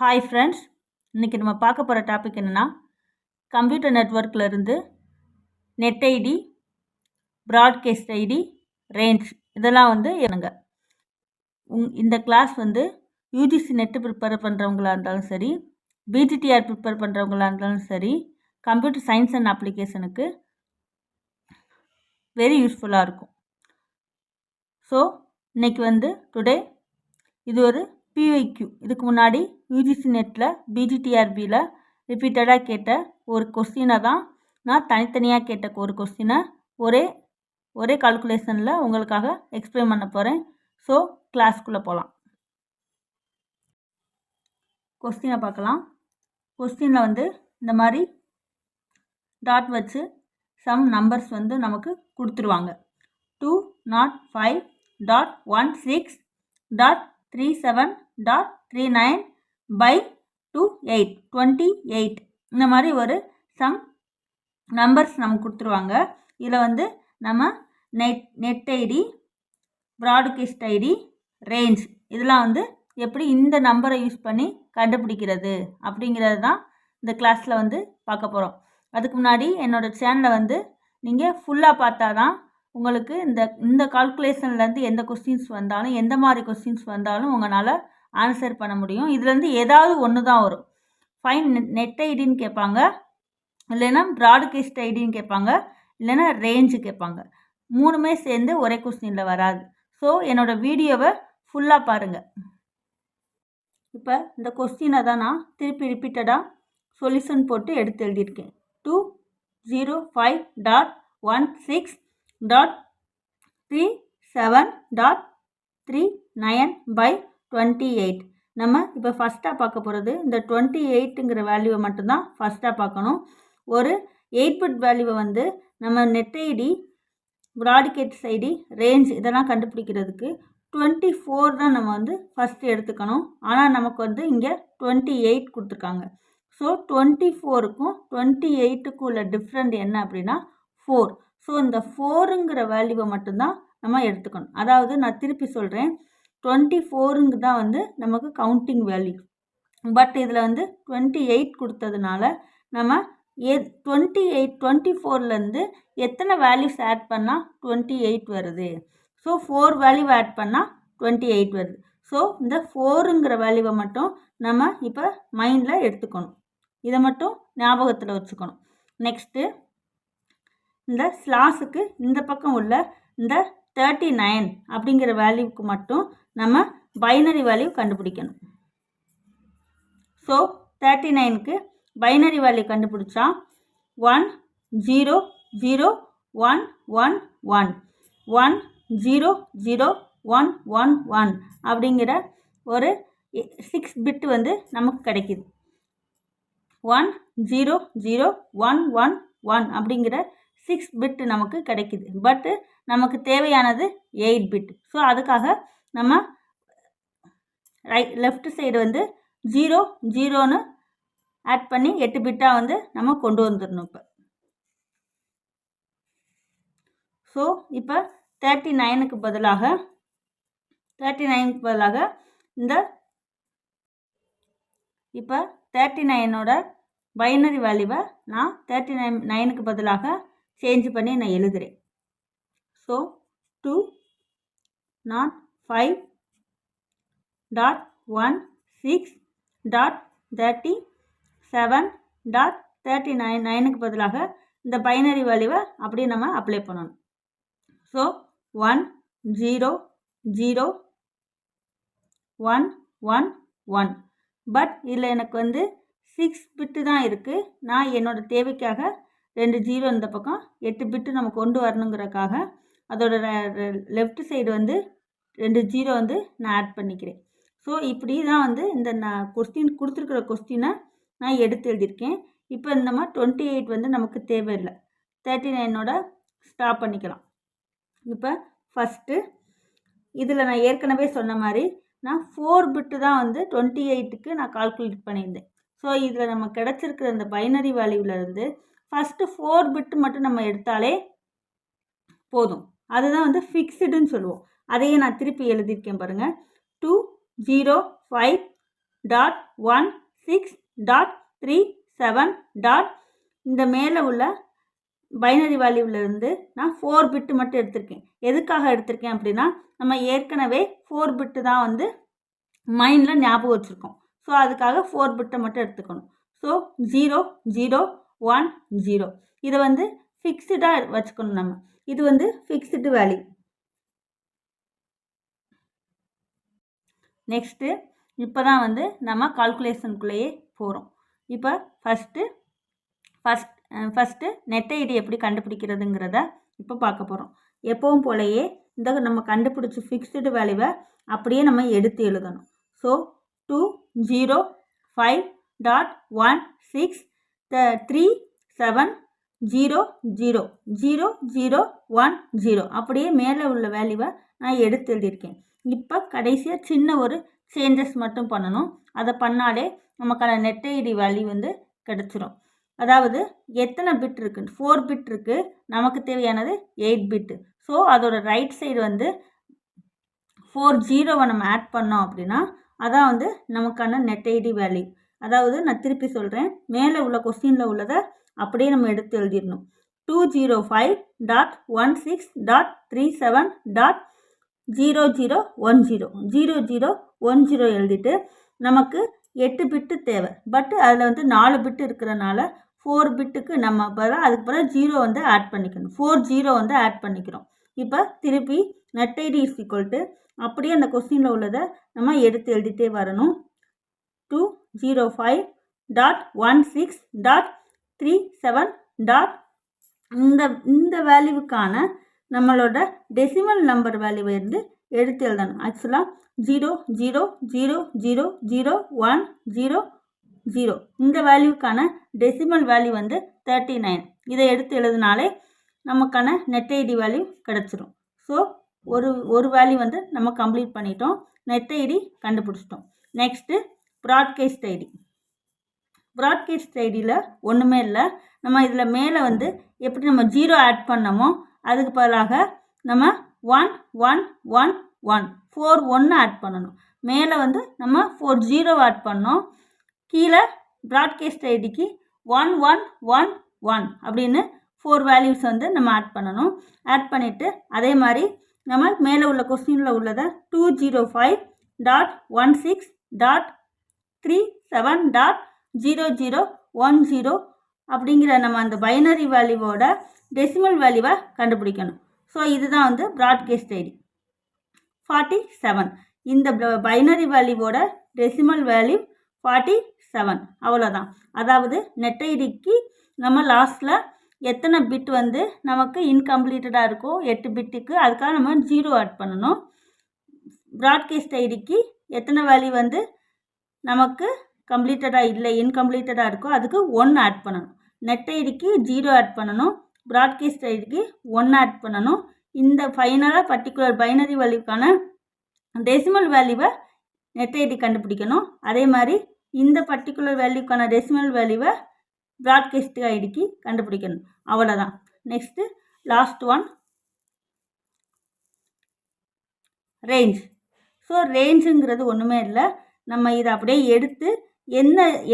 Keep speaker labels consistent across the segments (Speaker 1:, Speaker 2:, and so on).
Speaker 1: Hi friends, இன்றைக்கி நம்ம பார்க்க போகிற டாபிக் என்னென்னா கம்ப்யூட்டர் நெட்ஒர்க்கில் இருந்து net ID, broadcast ID, range இதெல்லாம் என்னங்க. இந்த கிளாஸ் யூஜிசி நெட்டு ப்ரிப்பேர் பண்ணுறவங்களா இருந்தாலும் சரி, பிஜிடிஆர் ப்ரிப்பேர் பண்ணுறவங்களா இருந்தாலும் சரி, கம்ப்யூட்டர் சயின்ஸ் அண்ட் அப்ளிகேஷனுக்கு வெரி யூஸ்ஃபுல்லாக இருக்கும். ஸோ இன்றைக்கி டுடே இது ஒரு பிஒய்க்யூ. இதுக்கு முன்னாடி யூஜிசி நெட்டில் பிஜிடிஆர்பியில் ரிப்பீட்டடாக கேட்ட ஒரு கொஸ்டினை தான் நான் தனித்தனியாக கேட்ட ஒரு கொஸ்டினை ஒரே கால்குலேஷனில் உங்களுக்காக எக்ஸ்பிளைன் பண்ண போகிறேன். ஸோ கிளாஸ்க்குள்ளே போகலாம். கொஸ்டினை பார்க்கலாம். கொஸ்டினில் இந்த மாதிரி டாட் வச்சு சம் நம்பர்ஸ் நமக்கு கொடுத்துருவாங்க. 205.37.39/28 இந்த மாதிரி ஒரு சம் நம்பர்ஸ் நமக்கு கொடுத்துருவாங்க. இதில் நம்ம net ID, broadcast ID, range இதெல்லாம் எப்படி இந்த நம்பரை யூஸ் பண்ணி கண்டுபிடிக்கிறது அப்படிங்கிறது தான் இந்த கிளாஸில் பார்க்க போகிறோம். அதுக்கு முன்னாடி என்னோடய சேனலை நீங்கள் ஃபுல்லாக பார்த்தா தான் உங்களுக்கு இந்த கால்குலேஷன்லேருந்து எந்த கொஸ்டின்ஸ் வந்தாலும், எந்த மாதிரி கொஸ்டின்ஸ் வந்தாலும் உங்களால் ஆன்சர் பண்ண முடியும். இதுலேருந்து ஏதாவது ஒன்று தான் வரும். ஃபைன் நெட் ஐடின்னு கேட்பாங்க, இல்லைன்னா ப்ராட்காஸ்ட் ஐடின்னு கேட்பாங்க, இல்லைன்னா ரேஞ்சு கேட்பாங்க. மூணுமே சேர்ந்து ஒரே கொஸ்டினில் வராது. ஸோ என்னோடய வீடியோவை ஃபுல்லாக பாருங்கள். இப்போ இந்த கொஸ்டினை தான் நான் திருப்பி ரிப்பீட்டடாக சொல்யூஷன் போட்டு எடுத்து எழுதியிருக்கேன். 205.16.37.39/28. நம்ம இப்போ ஃபஸ்ட்டாக பார்க்க போகிறது இந்த 28ங்கிற வேல்யூவை மட்டும்தான் ஃபஸ்ட்டாக பார்க்கணும். ஒரு 8 பிட் வேல்யூவை நம்ம net ID, broadcast ID, range இதெல்லாம் கண்டுபிடிக்கிறதுக்கு 24 தான் நம்ம ஃபஸ்ட்டு எடுத்துக்கணும். ஆனால் நமக்கு இங்கே 28 கொடுத்துருக்காங்க. ஸோ 24க்கும் 28க்கும் உள்ள டிஃப்ரெண்ட் என்ன அப்படின்னா 4. ஸோ இந்த 4ங்கிற வேல்யூவை மட்டும்தான் நம்ம எடுத்துக்கணும். அதாவது நான் திருப்பி சொல்கிறேன், 24ங்கு தான் நமக்கு கவுண்டிங் வேல்யூ. பட் இதில் 28 கொடுத்ததுனால நம்ம 24லேருந்து எத்தனை வேல்யூஸ் ஆட் பண்ணால் 28 வருது. ஸோ 4 வேல்யூ ஆட் பண்ணால் 28 வருது. ஸோ இந்த 4ங்கிற வேல்யூவை மட்டும் நம்ம இப்போ மைண்டில் எடுத்துக்கணும். இதை மட்டும் ஞாபகத்தில் வச்சுக்கணும். நெக்ஸ்ட்டு இந்த ஸ்லாஸுக்கு இந்த பக்கம் உள்ள இந்த 39 அப்படிங்கிற வேல்யூவுக்கு மட்டும் நம்ம பைனரி வேல்யூ கண்டுபிடிக்கணும். ஸோ 39க்கு பைனரி வேல்யூ கண்டுபிடிச்சா 1001111 1001111 அப்படிங்கிற ஒரு 6 பிட் நமக்கு கிடைக்கிது. 1001111 அப்படிங்கிற 6 பிட் நமக்கு கிடைக்கிது. பட்டு நமக்கு தேவையானது 8 பிட். ஸோ அதுக்காக நம்ம லெஃப்ட் சைடு 00ன்னு ஆட் பண்ணி 8 பிட்டாக நம்ம கொண்டு வந்துடணும். ஸோ இப்போ 39க்கு பதிலாக இந்த இப்போ 39ஓட பைனரி வேல்யூவை நான் 39க்கு பதிலாக சேஞ்ச் பண்ணி நான் எழுதுகிறேன். ஸோ 205.16.37.39க்கு பதிலாக இந்த பைனரி வேல்யூவை அப்படியே நம்ம அப்ளை பண்ணணும். ஸோ 1001111. பட் இதில் எனக்கு 6 பிட்டு தான் இருக்குது. நான் என்னோடய தேவைக்காக 2 0 இந்த பக்கம் 8 பிட்டு நம்ம கொண்டு வரணுங்கிறக்காக அதோட லெஃப்ட் சைடு 2 0 நான் ஆட் பண்ணிக்கிறேன். ஸோ இப்படி தான் இந்த நான் கொஸ்டின் கொடுத்துருக்குற கொஸ்டினை நான் எடுத்து எழுதியிருக்கேன். இப்போ நம்ம 28 நமக்கு தேவையில்லை, 39ஓட ஸ்டாப் பண்ணிக்கலாம். இப்போ ஃபஸ்ட்டு இதில் நான் ஏற்கனவே சொன்ன மாதிரி நான் 4 பிட்டு தான் 28க்கு நான் கால்குலேட் பண்ணியிருந்தேன். ஸோ இதில் நம்ம கிடச்சிருக்கிற இந்த பைனரி வேல்யூவிலேருந்து ஃபஸ்ட்டு 4 பிட்டு மட்டும் நம்ம எடுத்தாலே போதும். அதுதான் ஃபிக்ஸ்டுன்னு சொல்லுவோம். அதையே நான் திருப்பி எழுதியிருக்கேன் பாருங்கள். 205 டாட் 16.37 டாட் இந்த மேலே உள்ள பைனரி வேல்யூவிலேருந்து நான் 4 பிட்டு மட்டும் எடுத்திருக்கேன். எதுக்காக எடுத்திருக்கேன் அப்படின்னா, நம்ம ஏற்கனவே 4 பிட்டு தான் வந்து மைண்டில் ஞாபகம் வச்சுருக்கோம். ஸோ அதுக்காக 4 பிட்டை மட்டும் எடுத்துக்கணும். ஸோ 0 0 1 0 இதை வந்து ஃபிக்ஸ்டாக வச்சுக்கணும். நம்ம இது வந்து ஃபிக்ஸ்டு வேல்யூ. நெக்ஸ்ட்டு இப்போ தான் வந்து நம்ம கால்குலேஷனுக்குள்ளேயே போகிறோம். இப்போ ஃபஸ்ட்டு நெட் ஐடி எப்படி கண்டுபிடிக்கிறதுங்கிறத இப்போ பார்க்க போகிறோம். எப்பவும் போலயே இந்த நம்ம கண்டுபிடிச்ச ஃபிக்ஸ்டு வேல்யூவை அப்படியே நம்ம எடுத்து எழுதணும். ஸோ 205.16.37.000010 அப்படியே மேலே உள்ள வேல்யூவை நான் எடுத்து எழுதியிருக்கேன். இப்போ கடைசியாக சின்ன ஒரு சேஞ்சஸ் மட்டும் பண்ணணும். அதை பண்ணாலே நமக்கான நெட் ஐடி வேல்யூ வந்து கிடச்சிரும். அதாவது எத்தனை பிட் இருக்குது? 4 பிட் இருக்குது. நமக்கு தேவையானது 8 பிட்டு. ஸோ அதோட ரைட் சைடு வந்து 40 நம்ம ஆட் பண்ணோம் அப்படின்னா அதான் வந்து நமக்கான நெட் ஐடி வேல்யூ. அதாவது நான் திருப்பி சொல்கிறேன், மேலே உள்ள கொஸ்டினில் உள்ளதை அப்படியே நம்ம எடுத்து எழுதிடணும். 205.16.37.0010 எழுதிட்டு நமக்கு 8 பிட்டு தேவை. பட் அதில் வந்து 4 பிட்டு இருக்கிறனால 4 பிட்டுக்கு நம்ம அதுக்கு பிறகு 0 வந்து ஆட் பண்ணிக்கணும். 40 வந்து ஆட் பண்ணிக்கிறோம். இப்போ திருப்பி net ID is equal to அப்படியே அந்த கொஸ்டினில் உள்ளதை நம்ம எடுத்து எழுதிட்டே வரணும். 205.16.37. இந்த வேல்யூவுக்கான நம்மளோட டெசிமல் நம்பர் வேல்யூவை வந்து எடுத்து எழுதணும். ஆக்சுவலாக 0.00000100 இந்த வேல்யூக்கான டெசிமல் வேல்யூ வந்து 39. இதை எடுத்து எழுதினாலே நமக்கான நெட் ஐடி வேல்யூ கிடச்சிரும். ஸோ ஒரு வேல்யூ வந்து நம்ம கம்ப்ளீட் பண்ணிட்டோம். நெட் ஐடி கண்டுபிடிச்சிட்டோம். Next broadcast ID. ப்ராட்காஸ்ட் ஐடியில் ஒன்றுமே இல்லை. நம்ம இதில் மேலே வந்து எப்படி நம்ம 0 ஆட் பண்ணமோ அதுக்கு பதிலாக நம்ம 1 ஆட் பண்ணணும். மேலே வந்து நம்ம 40 ஆட் பண்ணோம். கீழே ப்ராட்காஸ்ட் ஐடிக்கு 1111 அப்படின்னு 4 வேல்யூஸ் வந்து நம்ம ஆட் பண்ணணும். ஆட் பண்ணிவிட்டு அதே மாதிரி நம்ம மேலே உள்ள கொஸ்டினில் உள்ளதை 205.16.37.0010 அப்படிங்கிற நம்ம அந்த பைனரி வேல்யூவோட டெசிமல் வேல்யூவை கண்டுபிடிக்கணும். ஸோ இதுதான் வந்து ப்ராட்காஸ்ட் ஐடி 47. இந்த பைனரி வேல்யூவோட டெசிமல் வேல்யூ 47. அவ்வளோதான். அதாவது நெட் ஐடிக்கு நம்ம லாஸ்ட்டில் எத்தனை பிட் வந்து நமக்கு இன்கம்ப்ளீட்டடாக இருக்கோ 8 பிட்டுக்கு அதுக்காக நம்ம 0 ஆட் பண்ணணும். ப்ராட்காஸ்ட் ஐடிக்கு எத்தனை வேல்யூ வந்து நமக்கு கம்ப்ளீட்டடாக இல்லை இன்கம்ப்ளீட்டடாக இருக்கோ அதுக்கு 1 ஆட் பண்ணணும். நெட் ஐடிக்கு 0 ஆட் பண்ணணும். ப்ராட்காஸ்ட் ஐடிக்கு 1 ஆட் பண்ணணும். இந்த ஃபைனலாக பர்டிகுலர் பைனரி வேல்யூக்கான டெசிமல் வேல்யூவை நெட் ஐடி கண்டுபிடிக்கணும். அதே மாதிரி இந்த பர்டிகுலர் வேல்யூக்கான டெசிமல் வேல்யூவை ப்ராட்காஸ்ட் ஐடிக்கு கண்டுபிடிக்கணும். அவ்வளோதான். Next last one range. So ரேஞ்சுங்கிறது ஒன்றுமே இல்லை. நம்ம இதை அப்படியே எடுத்து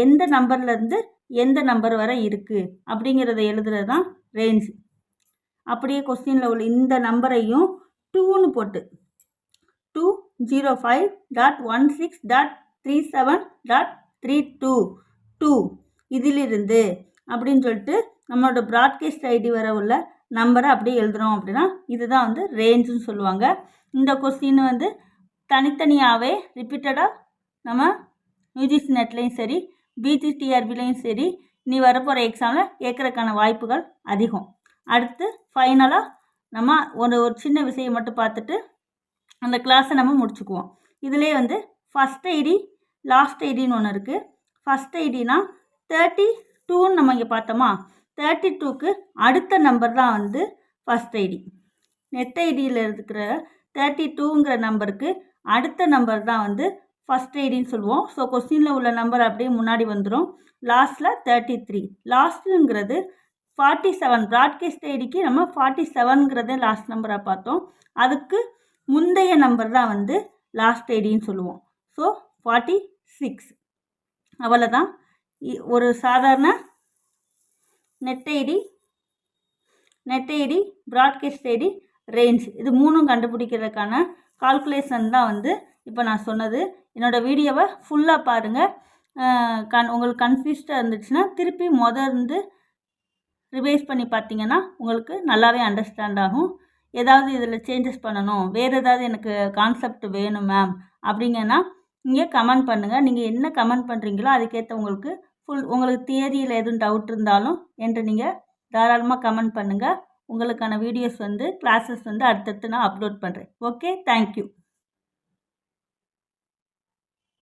Speaker 1: எந்த நம்பர்லேருந்து எந்த நம்பர் வரை இருக்குது அப்படிங்கிறத எழுதுறது தான் ரேஞ்ச். அப்படியே கொஸ்டினில் உள்ள இந்த நம்பரையும் 2ன்னு போட்டு 205.16.37.372 இதிலிருந்து அப்படின்னு சொல்லிட்டு நம்மளோட ப்ராட்காஸ்ட் ஐடி வர உள்ள நம்பரை அப்படியே எழுதுகிறோம் அப்படின்னா இதுதான் வந்து ரேஞ்சுன்னு சொல்லுவாங்க. இந்த கொஸ்டின் வந்து தனித்தனியாகவே ரிப்பீட்டடாக நம்ம யூஜிசி நெட்லேயும் சரி பிஜிடிஆர்பிலையும் சரி நீ வரப்போகிற எக்ஸாமில் கேட்குறதுக்கான வாய்ப்புகள் அதிகம். அடுத்து ஃபைனலாக நம்ம ஒரு சின்ன விஷயம் மட்டும் பார்த்துட்டு அந்த கிளாஸை நம்ம முடிச்சுக்குவோம். இதிலே வந்து ஃபஸ்ட் ஐடி லாஸ்ட் ஐடின்னு ஒன்று இருக்குது. ஃபஸ்ட் ஐடினா 32ன்னு நம்ம இங்கே பார்த்தோமா, 32க்கு அடுத்த நம்பர் தான் வந்து ஃபஸ்ட் ஐடி. நெட் ஐடியில் இருக்கிற 32ங்கிற நம்பருக்கு அடுத்த நம்பர் தான் வந்து ஃபஸ்ட் ஐடின்னு சொல்லுவோம். ஸோ கொஸ்டினில் உள்ள நம்பர் அப்படியே முன்னாடி வந்துடும். லாஸ்ட்டில் 33. லாஸ்ட்டுங்கிறது 47. ப்ராட்காஸ்ட் ஐடிக்கு நம்ம 47ங்கிறத லாஸ்ட் நம்பராக பார்த்தோம். அதுக்கு முந்தைய நம்பர் தான் வந்து லாஸ்ட் ஐடின்னு சொல்லுவோம். ஸோ 46. அவ்வளோதான். ஒரு சாதாரண net ID, broadcast ID, range இது 3ம் கண்டுபிடிக்கிறதுக்கான கால்குலேஷன் தான் வந்து இப்போ நான் சொன்னது. என்னோடய வீடியோவை ஃபுல்லாக பாருங்கள். உங்களுக்கு கன்ஃபியூஸ்டாக இருந்துச்சுன்னா திருப்பி இருந்து ரிவைஸ் பண்ணி பார்த்தீங்கன்னா உங்களுக்கு நல்லாவே அண்டர்ஸ்டாண்ட் ஆகும். ஏதாவது இதில் சேஞ்சஸ் பண்ணணும், வேறு ஏதாவது எனக்கு கான்செப்ட் வேணும் மேம் அப்படிங்கன்னா நீங்கள் கமெண்ட் பண்ணுங்கள். நீங்கள் என்ன கமெண்ட் பண்ணுறீங்களோ அதுக்கேற்ற உங்களுக்கு தியரியில் எதுவும் டவுட் இருந்தாலும் என்று நீங்கள் தாராளமாக கமெண்ட் பண்ணுங்கள். உங்களுக்கான வீடியோஸ் வந்து கிளாஸஸ் வந்து அடுத்தடுத்து நான் அப்லோட் பண்ணுறேன். Okay, thank you.